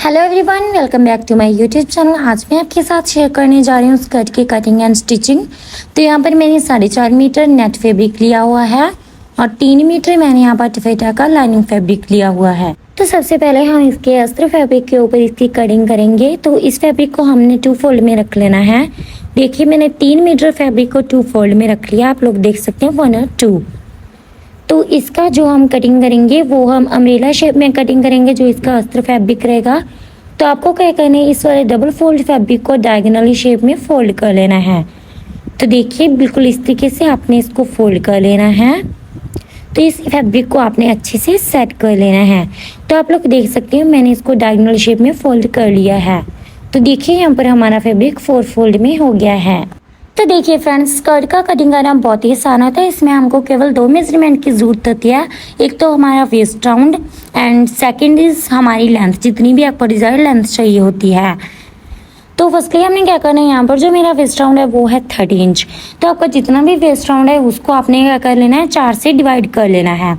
Hello everyone, welcome back to my YouTube channel. आज मैं आपके साथ शेयर करने जा रही हूँ स्कर्ट की कटिंग एंड स्टिचिंग। तो यहाँ पर मैंने 4.5 मीटर नेट फैब्रिक लिया हुआ है और 3 मीटर मैंने यहाँ पर टफेटा का लाइनिंग फैब्रिक लिया हुआ है। तो सबसे पहले हम इसके अस्तर फैब्रिक के ऊपर इसकी कटिंग करेंगे। तो इस फैब्रिक को हमने 2 फोल्ड में रख लेना है। देखिए, मैंने 3 मीटर फैब्रिक को 2 फोल्ड में रख लिया। आप लोग देख सकते हैं 1 और 2। तो इसका जो हम कटिंग करेंगे वो हम अम्ब्रेला शेप में कटिंग करेंगे, जो इसका अस्तर फैब्रिक रहेगा। तो आपको क्या करना है, इस वाले डबल फोल्ड फैब्रिक को डायगोनली शेप में फोल्ड कर लेना है। तो देखिए, बिल्कुल इस तरीके से आपने इसको फोल्ड कर लेना है। तो इस फैब्रिक को आपने अच्छे से सेट कर लेना है। तो आप लोग देख सकते हैं मैंने इसको डायगोनल शेप में फोल्ड कर लिया है। तो देखिए, यहाँ पर हमारा फैब्रिक 4 फोल्ड में हो गया है। तो देखिए फ्रेंड्स, स्कर्ट का कटिंग करना बहुत ही आसान होता है। इसमें हमको केवल 2 मेजरमेंट की जरूरत होती है। एक तो हमारा waist round and second is हमारी लेंथ, जितनी भी आपको डिजायर्ड लेंथ चाहिए होती है। तो फर्स्टली हमने क्या करना है, यहाँ पर जो मेरा वेस्ट राउंड है वो है 30 इंच। तो आपका जितना भी वेस्ट राउंड है उसको आपने क्या कर लेना है, 4 से डिवाइड कर लेना है।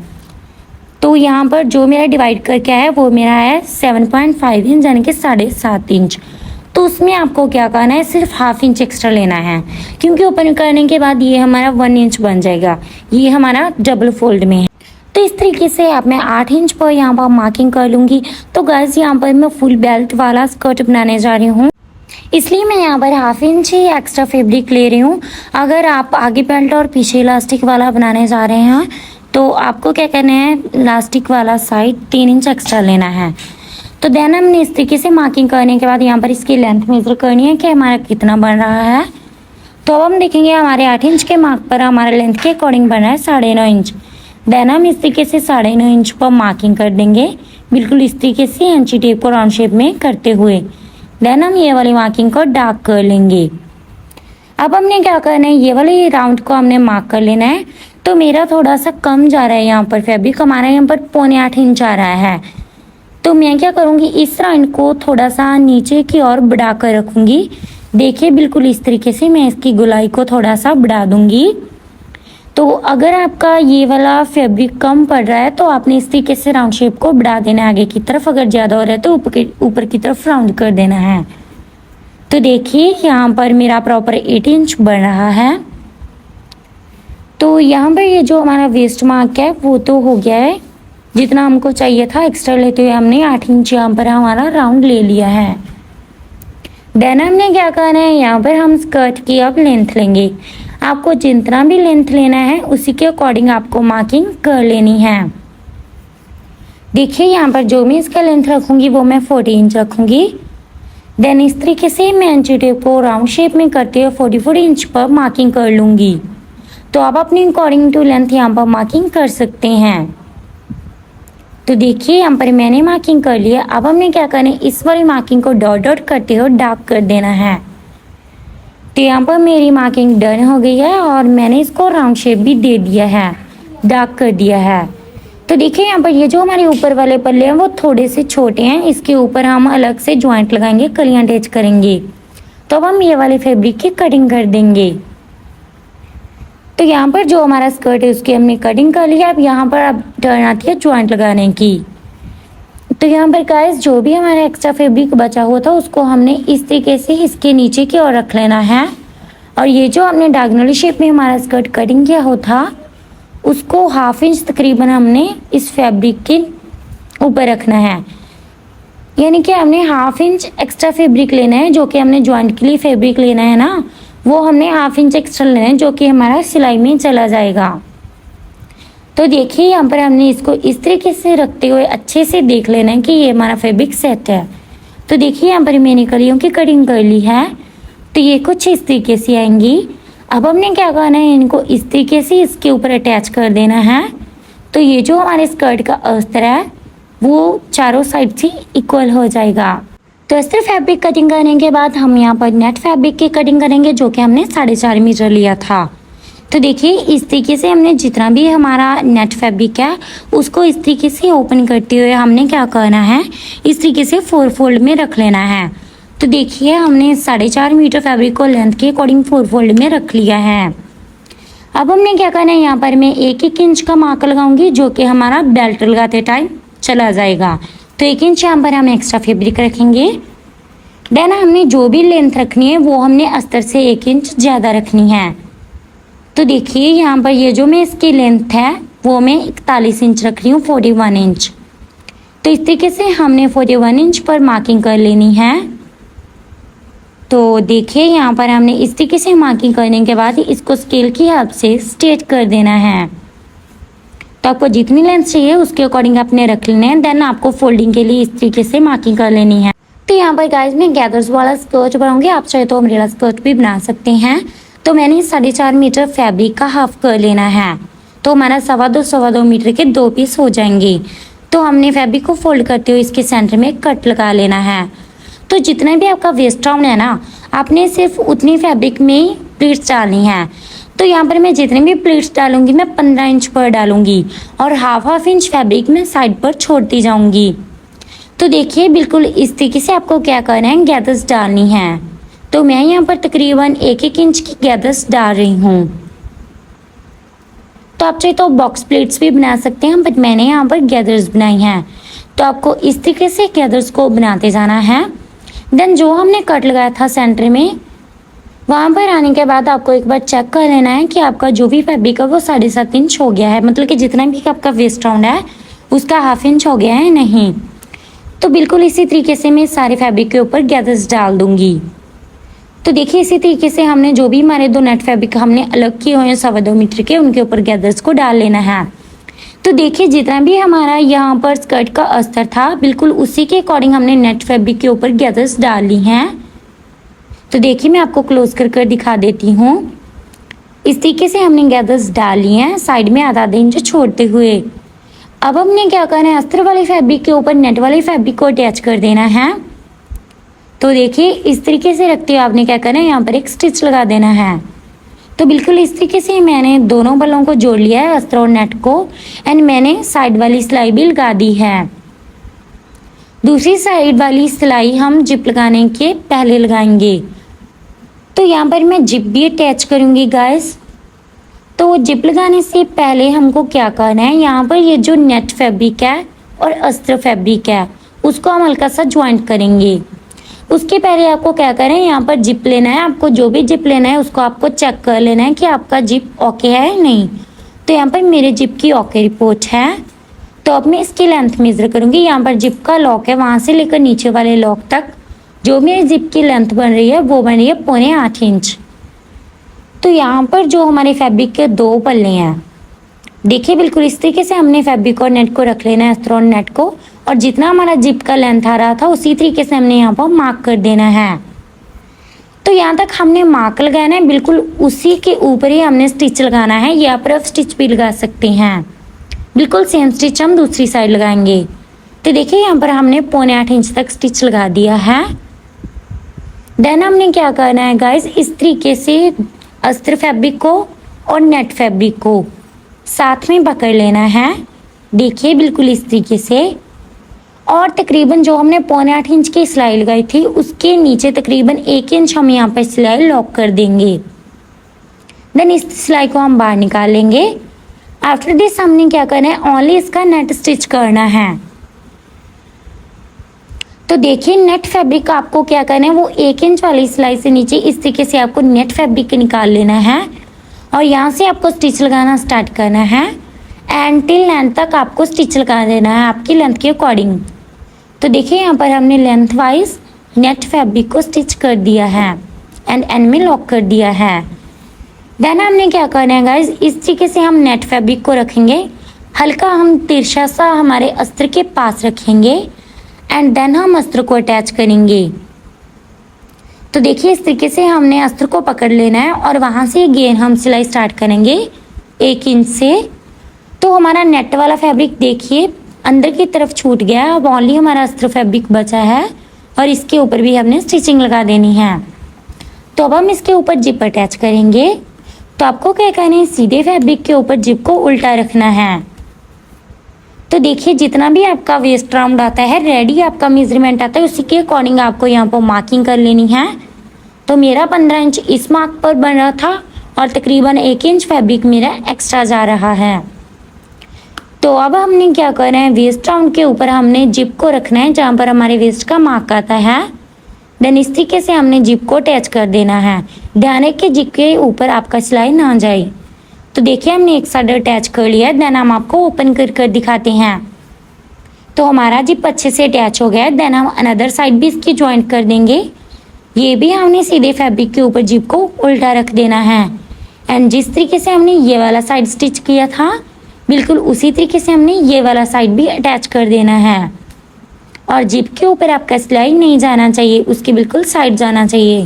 तो यहाँ पर जो मेरा डिवाइड करके आया वो मेरा है 7.5 इंच, यानी कि 7.5 इंच। तो उसमें आपको क्या करना है, सिर्फ ½ इंच एक्स्ट्रा लेना है, क्योंकि ओपन करने के बाद ये हमारा 1 इंच बन जाएगा। ये हमारा डबल फोल्ड में है। तो इस तरीके से अब मैं 8 इंच पर यहाँ पर मार्किंग कर लूँगी। तो गाइस, यहाँ पर मैं फुल बेल्ट वाला स्कर्ट बनाने जा रही हूँ, इसलिए मैं यहाँ पर ½ इंच ही एक्स्ट्रा फैब्रिक ले रही हूँ। अगर आप आगे बेल्ट और पीछे इलास्टिक वाला बनाने जा रहे हैं तो आपको क्या करना है, इलास्टिक वाला साइड 3 इंच एक्स्ट्रा लेना है। तो देन हमने इस तरीके से मार्किंग करने के बाद यहाँ पर इसकी लेंथ मेजर करनी है कि हमारा कितना बन रहा है। तो अब हम देखेंगे हमारे 8 इंच के मार्क पर हमारा लेंथ के अकॉर्डिंग बन रहा है 9.5 इंच। देन हम इस तरीके से 9.5 इंच पर मार्किंग कर देंगे, बिल्कुल इस तरीके से इंची टेप को राउंड शेप में करते हुए। देन हम ये वाली मार्किंग को डार्क कर लेंगे। अब हमने क्या करना है, ये वाले राउंड को हमने मार्क कर लेना है। तो मेरा थोड़ा सा कम जा रहा है यहाँ पर फैब्रिक, हमारा यहाँ पर 7.25 इंच आ रहा है। तो मैं क्या करूँगी, इस राउंड को थोड़ा सा नीचे की ओर बढ़ा कर रखूँगी। देखिए, बिल्कुल इस तरीके से मैं इसकी गोलाई को थोड़ा सा बढ़ा दूँगी। तो अगर आपका ये वाला फैब्रिक कम पड़ रहा है तो आपने इस तरीके से राउंड शेप को बढ़ा देना है आगे की तरफ। अगर ज़्यादा हो रहा है तो ऊपर की तरफ राउंड कर देना है। तो देखिए, यहाँ पर मेरा प्रॉपर 8 इंच बन रहा है। तो यहाँ पर ये जो हमारा वेस्ट मार्क है वो तो हो गया है, जितना हमको चाहिए था एक्स्ट्रा लेते हुए हमने 8 इंच यहाँ पर हमारा राउंड ले लिया है। देन हमने क्या करना है, यहाँ पर हम स्कर्ट की अब लेंथ लेंगे। आपको जितना भी लेंथ लेना है उसी के अकॉर्डिंग आपको मार्किंग कर लेनी है। देखिए, यहाँ पर जो मैं इसका लेंथ रखूँगी वो मैं 40 इंच रखूँगी। देन इस तरीके से मैं इंची टेप को राउंड शेप में करते हुए 44 इंच पर मार्किंग कर लूँगी। तो आप अपनी अकॉर्डिंग टू लेंथ यहाँ पर मार्किंग कर सकते हैं। तो देखिए, यहाँ पर मैंने मार्किंग कर लिया। अब हमने क्या करना है, इस वाली मार्किंग को डॉट डॉट करते हुए डार्क कर देना है। तो यहाँ पर मेरी मार्किंग डन हो गई है और मैंने इसको राउंड शेप भी दे दिया है, डार्क कर दिया है। तो देखिए, यहाँ पर ये जो हमारे ऊपर वाले पल्ले हैं वो थोड़े से छोटे हैं। इसके ऊपर हम अलग से ज्वाइंट लगाएंगे, कलियाँ अटैच करेंगे। तो अब हम ये वाले फैब्रिक की कटिंग कर देंगे। तो यहाँ पर जो हमारा स्कर्ट है उसकी हमने कटिंग कर लिया। अब यहाँ पर अब टर्न आती है ज्वाइंट लगाने की। तो यहाँ पर गाइस, जो भी हमारा एक्स्ट्रा फैब्रिक बचा हुआ था उसको हमने इस तरीके से इसके नीचे की ओर रख लेना है। और ये जो हमने डायगोनली शेप में हमारा स्कर्ट कटिंग किया हो था उसको ½ इंच तकरीबन हमने इस फैब्रिक के ऊपर रखना है। यानी कि हमने ½ इंच एक्स्ट्रा फैब्रिक लेना है, जो कि हमने ज्वाइंट के लिए फैब्रिक लेना है ना, वो हमने ½ इंच एक्स्ट्रा लेना है, जो कि हमारा सिलाई में चला जाएगा। तो देखिए, यहाँ पर हमने इसको इस तरीके से रखते हुए अच्छे से देख लेना है कि ये हमारा फैब्रिक सेट है। तो देखिए, यहाँ पर मैंने कलियों की कटिंग कर ली है। तो ये कुछ इस तरीके से आएंगी। अब हमने क्या करना है, इनको इस तरीके से इसके ऊपर अटैच कर देना है। तो ये जो हमारे स्कर्ट का अस्तर है वो चारों साइड से इक्वल हो जाएगा। तो अस्तर फैब्रिक कटिंग करने के बाद हम यहाँ पर नेट फैब्रिक की कटिंग करेंगे, जो कि हमने 4.5 मीटर लिया था। तो देखिए, इस तरीके से हमने जितना भी हमारा नेट फैब्रिक है उसको इस तरीके से ओपन करते हुए हमने क्या करना है, इस तरीके से 4 फोल्ड में रख लेना है। तो देखिए, हमने 4.5 मीटर फैब्रिक को लेंथ के अकॉर्डिंग 4 फोल्ड में रख लिया है। अब हमने क्या करना है, यहाँ पर मैं 1-1 इंच का मार्क लगाऊंगी, जो कि हमारा बेल्ट लगाते टाइम चला जाएगा। तो 1 इंच यहाँ पर हम एक्स्ट्रा फैब्रिक रखेंगे। देन हमने जो भी लेंथ रखनी है वो हमने अस्तर से 1 इंच ज़्यादा रखनी है। तो देखिए यहाँ पर ये जो मैं इसकी लेंथ है वो मैं 41 इंच रख रही हूँ, 41 इंच। तो इस तरीके से हमने 41 इंच पर मार्किंग कर लेनी है। तो देखिए यहाँ पर हमने इस तरीके से मार्किंग करने के बाद इसको स्केल की हेल्प से स्ट्रेट कर देना है। तो आपको जितनी लेंथ चाहिए उसके अकॉर्डिंग आपने रख लेना है। देन आपको फोल्डिंग के लिए इस तरीके से मार्किंग कर लेनी है। तो यहाँ पर गाइस मैं गैदर्स वाला स्कर्ट बनाऊंगी, आप चाहे तो अम्ब्रेला स्कर्ट भी बना सकते हैं। तो मैंने 4.5 मीटर फैब्रिक का हाफ कर लेना है। तो हमारा 2.25 मीटर के 2 पीस हो जाएंगे। तो हमने फैब्रिक को फोल्ड करते हुए इसके सेंटर में कट लगा लेना है। तो जितना भी आपका वेस्ट राउंड है ना, आपने सिर्फ उतनी फैब्रिक में प्लीट्स डालनी है। तो यहाँ पर मैं जितने भी प्लीट्स डालूंगी मैं 15 इंच पर डालूंगी और हाफ इंच फैब्रिक में साइड पर छोड़ती जाऊंगी। तो देखिए बिल्कुल इस तरीके से आपको क्या करना है, गैदर्स डालनी है। तो मैं यहाँ पर तकरीबन 1-1 इंच की गैदर्स डाल रही हूँ। तो आप चाहे तो बॉक्स प्लेट्स भी बना सकते हैं, बट मैंने यहाँ पर गैदर्स बनाई हैं। तो आपको इस तरीके से गैदर्स को बनाते जाना है। देन जो हमने कट लगाया था सेंटर में, वहाँ पर आने के बाद आपको एक बार चेक कर लेना है कि आपका जो भी फैब्रिक है वो 7.5 इंच हो गया है, मतलब कि जितना भी आपका वेस्ट राउंड है उसका हाफ इंच हो गया है नहीं। तो बिल्कुल इसी तरीके से मैं सारे फैब्रिक के ऊपर गैदर्स डाल दूंगी। तो देखिए इसी तरीके से हमने जो भी हमारे 2 नेट फैब्रिक हमने अलग किए हुए हैं 2.25 मीटर के, उनके ऊपर गैदर्स को डाल लेना है। तो देखिए जितना भी हमारा यहाँ पर स्कर्ट का अस्तर था बिल्कुल उसी के अकॉर्डिंग हमने नेट फैब्रिक के ऊपर गैदर्स डाल ली हैं। तो देखिए मैं आपको क्लोज कर दिखा देती हूँ। इस तरीके से हमने गैदर्स डाल ली हैं साइड में आधा इंच छोड़ते हुए। अब हमने क्या करना है, अस्तर वाले फैब्रिक के ऊपर नेट वाले फैब्रिक को अटैच कर देना है। तो देखिए इस तरीके से रखते हुए आपने क्या करना है, यहाँ पर एक स्टिच लगा देना है। तो बिल्कुल इस तरीके से मैंने दोनों बलों को जोड़ लिया है, अस्तर और नेट को, एंड मैंने साइड वाली सिलाई भी लगा दी है। दूसरी साइड वाली सिलाई हम जिप लगाने के पहले लगाएंगे। तो यहाँ पर मैं जिप भी अटैच करूँगी गाइस। तो जिप लगाने से पहले हमको क्या करना है, यहाँ पर ये जो नेट फैब्रिक है और अस्तर फैब्रिक है उसको हम हल्का सा ज्वाइंट करेंगे। उसके पहले आपको क्या करें, यहाँ पर जिप लेना है। आपको जो भी जिप लेना है उसको आपको चेक कर लेना है कि आपका जिप ओके है या नहीं। तो यहाँ पर मेरे जिप की ओके रिपोर्ट है। तो अब मैं इसकी लेंथ मेजर करूँगी। यहाँ पर जिप का लॉक है, वहाँ से लेकर नीचे वाले लॉक तक जो मेरी जिप की लेंथ बन रही है वो बन रही है 7.25 इंच। तो यहाँ पर जो हमारे फैब्रिक के 2 पल्ले हैं, देखिए बिल्कुल इस तरीके से हमने फैब्रिक और नेट को रख लेना है, अस्तर और नेट को, और जितना हमारा जिप का लेंथ आ रहा था उसी तरीके से हमने यहाँ पर मार्क कर देना है। तो यहाँ तक हमने मार्क लगाना है, बिल्कुल उसी के ऊपर ही हमने स्टिच लगाना है, या पर आप स्टिच भी लगा सकते हैं। बिल्कुल सेम स्टिच हम दूसरी साइड लगाएंगे। तो देखिए यहाँ पर हमने 7.25 इंच तक स्टिच लगा दिया है। देन हमने क्या करना है गाइस, इस तरीके से अस्तर फैब्रिक को और नेट फैब्रिक को साथ में पकड़ लेना है। देखिए बिल्कुल इस तरीके से, और तकरीबन जो हमने 7.25 इंच की सिलाई लगाई थी उसके नीचे तकरीबन 1 इंच हम यहाँ पर सिलाई लॉक कर देंगे। देन इस सिलाई को हम बाहर निकाल लेंगे। आफ्टर दिस हमने क्या करना है, ओनली इसका नेट स्टिच करना है। तो देखिए नेट फैब्रिक का आपको क्या करना है, वो 1 इंच वाली सिलाई से नीचे इस तरीके से आपको नेट फैब्रिक निकाल लेना है और यहाँ से आपको स्टिच लगाना स्टार्ट करना है एंड टिल लेंथ तक आपको स्टिच लगा देना है आपकी लेंथ के अकॉर्डिंग। तो देखिए यहाँ पर हमने लेंथ वाइज नेट फैब्रिक को स्टिच कर दिया है एंड एंड में लॉक कर दिया है। देन हमने क्या करना है गाइज, इस तरीके से हम नेट फैब्रिक को रखेंगे, हल्का हम तिरछा सा हमारे अस्तर के पास रखेंगे एंड देन हम अस्तर को अटैच करेंगे। तो देखिए इस तरीके से हमने अस्तर को पकड़ लेना है और वहाँ से अगेन हम सिलाई स्टार्ट करेंगे 1 इंच से। तो हमारा नेट वाला फैब्रिक देखिए अंदर की तरफ छूट गया है, अब ओनली हमारा अस्तर फैब्रिक बचा है और इसके ऊपर भी हमने स्टिचिंग लगा देनी है। तो अब हम इसके ऊपर जिप अटैच करेंगे। तो आपको क्या करना है, सीधे फैब्रिक के ऊपर जिप को उल्टा रखना है। तो देखिए जितना भी आपका वेस्ट राउंड आता है, रेडी आपका मेजरमेंट आता है, उसी के अकॉर्डिंग आपको यहाँ पर मार्किंग कर लेनी है। तो मेरा 15 इंच इस मार्क पर बन रहा था और तकरीबन 1 इंच फैब्रिक मेरा एक्स्ट्रा जा रहा है। तो अब हमने क्या करना है, वेस्ट राउंड के ऊपर हमने जिप को रखना है जहाँ पर हमारे वेस्ट का मार्क आता है। देन इस तरीके से हमने जिप को अटैच कर देना है। ध्यान है कि जिप के ऊपर आपका सिलाई ना जाए। तो देखिए हमने एक साइड अटैच कर लिया है। देन हम आपको ओपन कर दिखाते हैं। तो हमारा जिप अच्छे से अटैच हो गया है। देन हम अनदर साइड भी इसकी ज्वाइंट कर देंगे। ये भी हमने सीधे फैब्रिक के ऊपर जिप को उल्टा रख देना है। एंड जिस तरीके से हमने ये वाला साइड स्टिच किया था बिल्कुल उसी तरीके से हमने ये वाला साइड भी अटैच कर देना है। और जिप के ऊपर आपका सिलाई नहीं जाना चाहिए, उसके बिल्कुल साइड जाना चाहिए।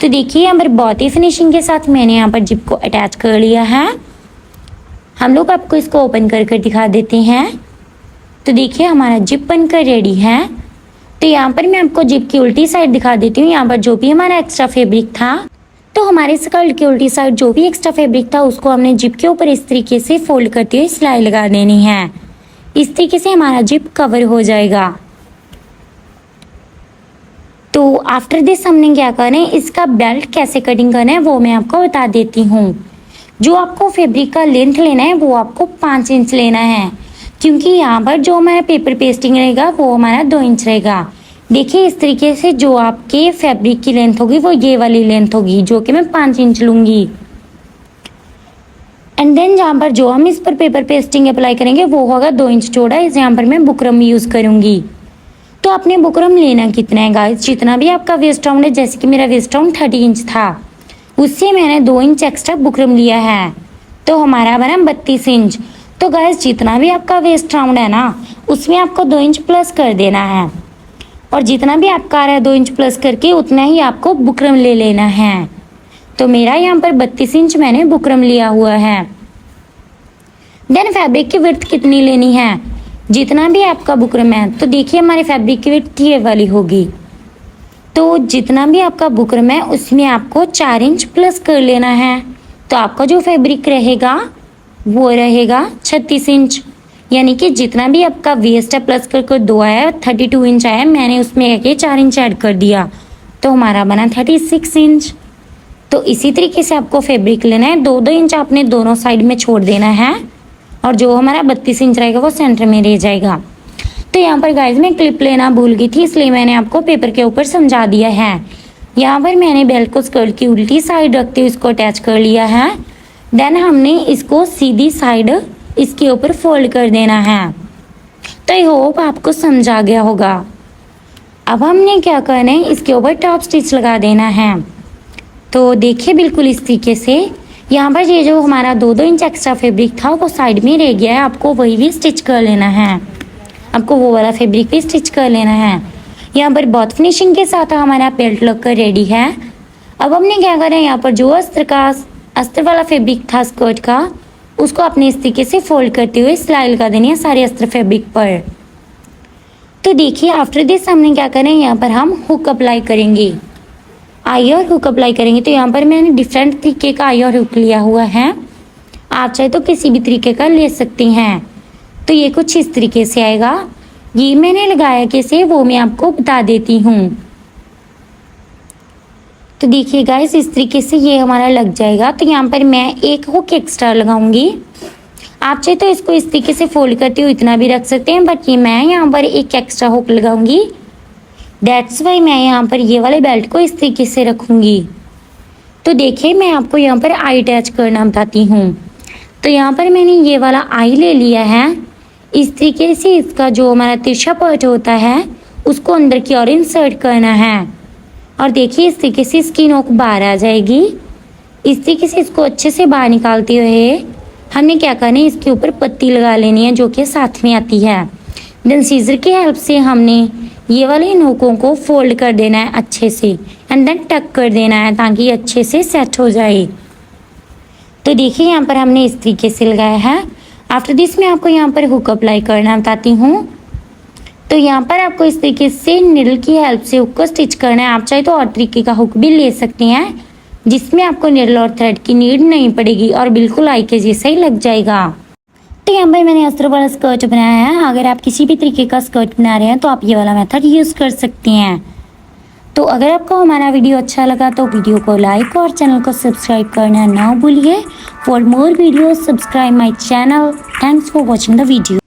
तो देखिए यहाँ पर बहुत ही फिनिशिंग के साथ मैंने यहाँ पर जिप को अटैच कर लिया है। हम लोग आपको इसको ओपन कर दिखा देते हैं। तो देखिए हमारा जिप बनकर रेडी है। तो यहाँ पर मैं आपको जिप की उल्टी साइड दिखा देती हूँ। यहाँ पर जो भी हमारा एक्स्ट्रा फैब्रिक था, तो हमारे स्कर्ट की उल्टी साइड जो भी एक्स्ट्रा फैब्रिक था उसको हमने जिप के ऊपर इस तरीके से फोल्ड करते हुए सिलाई लगा देनी है। इस तरीके से हमारा जिप कवर हो जाएगा। तो आफ्टर दिस हमने क्या करना है, इसका बेल्ट कैसे कटिंग करना है वो मैं आपको बता देती हूँ। जो आपको फैब्रिक का लेंथ लेना है वो आपको 5 इंच लेना है, क्योंकि यहाँ पर जो हमारा पेपर पेस्टिंग रहेगा वो हमारा 2 इंच रहेगा। देखिए इस तरीके से जो आपके फैब्रिक की लेंथ होगी वो ये वाली लेंथ होगी, जो कि मैं 5 इंच लूँगी। एंड देन जहाँ पर जो हम इस पर पेपर पेस्टिंग अप्लाई करेंगे वो होगा 2 इंच चौड़ा। इस यहाँ पर मैं बुकरम यूज़ करूँगी। तो आपने बुकरम लेना कितना है गाइस, जितना भी आपका वेस्ट राउंड है। जैसे कि मेरा वेस्ट राउंड 30 इंच था, उससे मैंने 2 इंच एक्स्ट्रा बुकरम लिया है, तो हमारा बना 32 इंच। तो गाइस जितना भी आपका वेस्ट राउंड है ना, उसमें आपको 2 इंच प्लस कर देना है। और जितना भी आपका आ रहा है 2 इंच प्लस करके, उतना ही आपको बुकरम ले लेना है। तो मेरा यहाँ पर 32 इंच मैंने बुकरम लिया हुआ है। देन फैब्रिक की विड्थ कितनी लेनी है, जितना भी आपका बुकरम है। तो देखिए हमारे फैब्रिक की विड्थ ये वाली होगी। तो जितना भी आपका बुकरम है उसमें आपको 4 इंच प्लस कर लेना है। तो आपका जो फैब्रिक रहेगा वो रहेगा 36 इंच। यानी कि जितना भी आपका वेस्ट है प्लस कर 2 आया, 32 इंच आया, मैंने उसमें 4 इंच ऐड कर दिया, तो हमारा बना 36 इंच। तो इसी तरीके से आपको फैब्रिक लेना है। 2-2 इंच आपने दोनों साइड में छोड़ देना है, और जो हमारा 32 इंच रहेगा वो सेंटर में रह जाएगा। तो यहाँ पर गाइज मैं क्लिप लेना भूल गई थी, इसलिए मैंने आपको पेपर के ऊपर समझा दिया है। यहाँ पर मैंने बेल्ट को स्कर्ट की उल्टी साइड रखते हुए इसको अटैच कर लिया है। देन हमने इसको सीधी साइड इसके ऊपर फोल्ड कर देना है। तो आई होप आपको समझ आ गया होगा। अब हमने क्या करना है, इसके ऊपर टॉप स्टिच लगा देना है। तो देखिए बिल्कुल इस तरीके से यहाँ पर ये जो हमारा 2-2 इंच एक्स्ट्रा फैब्रिक था वो साइड में रह गया है, आपको वही भी स्टिच कर लेना है। आपको वो वाला फैब्रिक भी स्टिच कर लेना है। यहाँ पर बहुत फिनिशिंग के साथ हमारा बेल्ट लगकर रेडी है। अब हमने क्या करना है, यहाँ पर जो अस्तर वाला फैब्रिक था स्कर्ट का, उसको अपने इस तरीके से फोल्ड करते हुए सिलाई लगा देनी है सारे अस्तर फैब्रिक पर। तो देखिए आफ्टर दिस हमने क्या करना है, यहाँ पर हम हुक अप्लाई करेंगे, आई और हुक अप्लाई करेंगे। तो यहाँ पर मैंने डिफरेंट तरीके का आई और हुक लिया हुआ है, आप चाहे तो किसी भी तरीके का ले सकती हैं। तो ये कुछ इस तरीके से आएगा। ये मैंने लगाया कैसे वो मैं आपको बता देती हूँ। तो देखिए गाइस इस तरीके से ये हमारा लग जाएगा। तो यहाँ पर मैं एक हुक एक्स्ट्रा लगाऊंगी, आप चाहे तो इसको इस तरीके से फोल्ड करते हुए इतना भी रख सकते हैं, बट ये मैं यहाँ पर एक एक्स्ट्रा हुक लगाऊंगी। दैट्स वाई मैं यहाँ पर ये वाले बेल्ट को इस तरीके से रखूंगी। तो देखिए मैं आपको यहाँ पर आई अटैच करना बताती हूँ। तो यहाँ पर मैंने ये वाला आई ले लिया है। इस तरीके से इसका जो हमारा तिरछा पार्ट होता है उसको अंदर की ओर इंसर्ट करना है। और देखिए इस तरीके से इसकी नोक बाहर आ जाएगी। इस तरीके से इसको अच्छे से बाहर निकालते हुए हमने क्या करना है, इसके ऊपर पत्ती लगा लेनी है जो कि साथ में आती है। देन सीजर की हेल्प से हमने ये वाले नोकों को फोल्ड कर देना है अच्छे से, एंड देन टक कर देना है ताकि अच्छे से सेट हो जाए। तो देखिए यहाँ पर हमने इस तरीके से लगाया है। आफ्टर दिस मैं आपको यहाँ पर हुक अप्लाई करना बताती हूँ। तो यहाँ पर आपको इस तरीके से निडल की हेल्प से हुक को स्टिच करना है। आप चाहे तो और तरीके का हुक भी ले सकते हैं, जिसमें आपको निडल और थ्रेड की नीड नहीं पड़ेगी और बिल्कुल आई के जैसा ही लग जाएगा। तो यहाँ पर मैंने अस्तर वाला स्कर्ट बनाया है। अगर आप किसी भी तरीके का स्कर्ट बना रहे हैं तो आप ये वाला मेथड यूज़ कर सकते हैं। तो अगर आपको हमारा वीडियो अच्छा लगा तो वीडियो को लाइक और चैनल को सब्सक्राइब करना ना भूलिए। For more video subscribe my channel. Thanks for watching the video.